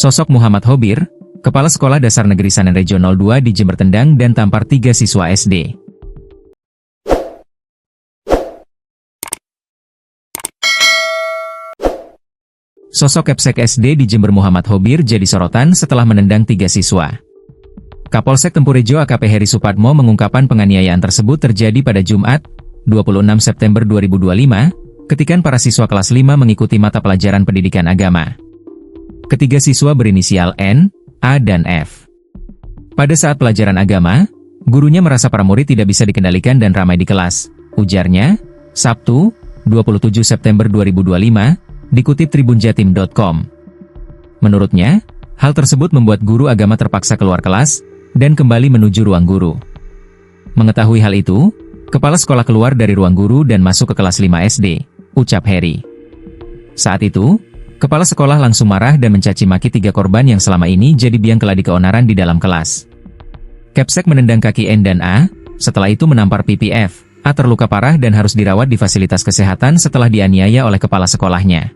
Sosok Muhammad Hobir, Kepala Sekolah Dasar Negeri Sanenrejo 02 di Jember tendang dan tampar 3 siswa SD. Sosok Kapolsek SD di Jember Muhammad Hobir jadi sorotan setelah menendang 3 siswa. Kapolsek Tempurejo AKP Heri Supatmo mengungkapkan penganiayaan tersebut terjadi pada Jumat, 26 September 2025, ketika para siswa kelas 5 mengikuti mata pelajaran pendidikan agama. Ketiga siswa berinisial N, A, dan F. Pada saat pelajaran agama, gurunya merasa para murid tidak bisa dikendalikan dan ramai di kelas, ujarnya, Sabtu, 27 September 2025, dikutip tribunjatim.com. Menurutnya, hal tersebut membuat guru agama terpaksa keluar kelas dan kembali menuju ruang guru. Mengetahui hal itu, kepala sekolah keluar dari ruang guru dan masuk ke kelas 5 SD, ucap Heri. Saat itu, kepala sekolah langsung marah dan mencaci maki 3 korban yang selama ini jadi biang keladi keonaran di dalam kelas. Kapolsek menendang kaki N dan A, setelah itu menampar pipi F. A terluka parah dan harus dirawat di fasilitas kesehatan setelah dianiaya oleh kepala sekolahnya.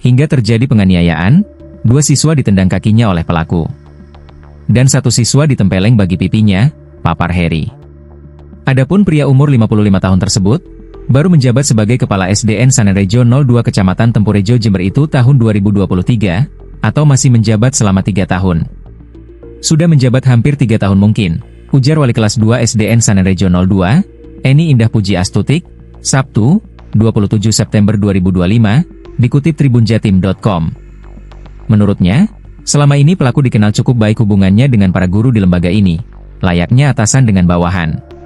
Hingga terjadi penganiayaan, 2 siswa ditendang kakinya oleh pelaku. Dan 1 siswa ditempeleng bagi pipinya, papar Heri. Adapun pria umur 55 tahun tersebut, baru menjabat sebagai Kepala SDN Sanenrejo 02 Kecamatan Tempurejo Jember itu tahun 2023, atau masih menjabat selama 3 tahun. Sudah menjabat hampir 3 tahun mungkin, ujar Wali Kelas 2 SDN Sanenrejo 02, Eni Indah Puji Astutik, Sabtu, 27 September 2025, dikutip tribunjatim.com. Menurutnya, selama ini pelaku dikenal cukup baik hubungannya dengan para guru di lembaga ini, layaknya atasan dengan bawahan.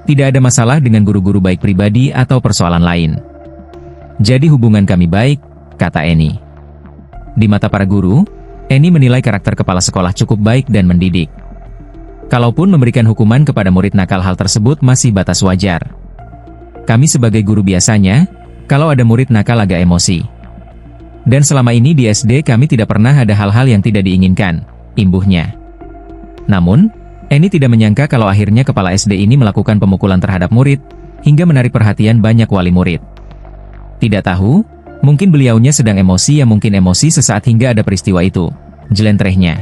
Tidak ada masalah dengan guru-guru baik pribadi atau persoalan lain. Jadi hubungan kami baik, kata Eni. Di mata para guru, Eni menilai karakter kepala sekolah cukup baik dan mendidik. Kalaupun memberikan hukuman kepada murid nakal hal tersebut masih batas wajar. Kami sebagai guru biasanya, kalau ada murid nakal agak emosi. Dan selama ini di SD kami tidak pernah ada hal-hal yang tidak diinginkan, imbuhnya. Namun, Eni tidak menyangka kalau akhirnya kepala SD ini melakukan pemukulan terhadap murid, hingga menarik perhatian banyak wali murid. Tidak tahu, mungkin beliaunya sedang emosi yang mungkin emosi sesaat hingga ada peristiwa itu, jelentrehnya.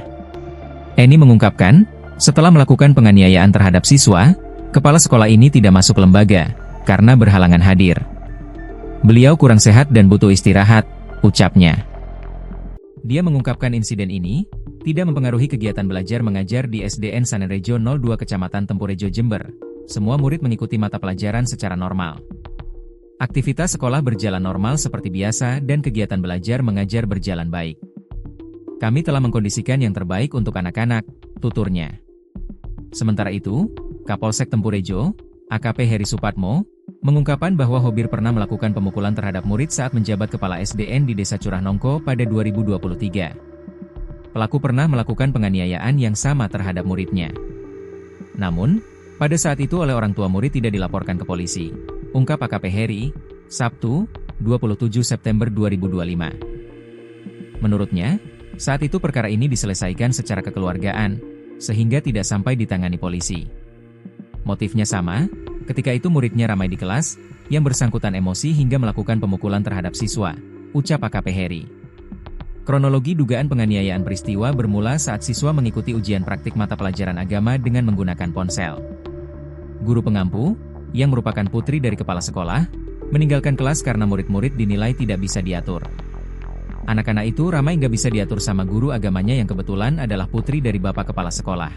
Eni mengungkapkan, setelah melakukan penganiayaan terhadap siswa, kepala sekolah ini tidak masuk lembaga, karena berhalangan hadir. Beliau kurang sehat dan butuh istirahat, ucapnya. Dia mengungkapkan insiden ini tidak mempengaruhi kegiatan belajar mengajar di SDN Sanenrejo 02 Kecamatan Tempurejo Jember. Semua murid mengikuti mata pelajaran secara normal. Aktivitas sekolah berjalan normal seperti biasa dan kegiatan belajar mengajar berjalan baik. Kami telah mengkondisikan yang terbaik untuk anak-anak, tuturnya. Sementara itu, Kapolsek Tempurejo, AKP Heri Supatmo, mengungkapkan bahwa Hobir pernah melakukan pemukulan terhadap murid saat menjabat kepala SDN di Desa Curah Nongko pada 2023. Pelaku pernah melakukan penganiayaan yang sama terhadap muridnya. Namun, pada saat itu oleh orang tua murid tidak dilaporkan ke polisi, ungkap AKP Heri, Sabtu, 27 September 2025. Menurutnya, saat itu perkara ini diselesaikan secara kekeluargaan, sehingga tidak sampai ditangani polisi. Motifnya sama, ketika itu muridnya ramai di kelas, yang bersangkutan emosi hingga melakukan pemukulan terhadap siswa, ucap AKP Heri. Kronologi dugaan penganiayaan peristiwa bermula saat siswa mengikuti ujian praktik mata pelajaran agama dengan menggunakan ponsel. Guru pengampu, yang merupakan putri dari kepala sekolah, meninggalkan kelas karena murid-murid dinilai tidak bisa diatur. Anak-anak itu ramai nggak bisa diatur sama guru agamanya yang kebetulan adalah putri dari bapak kepala sekolah.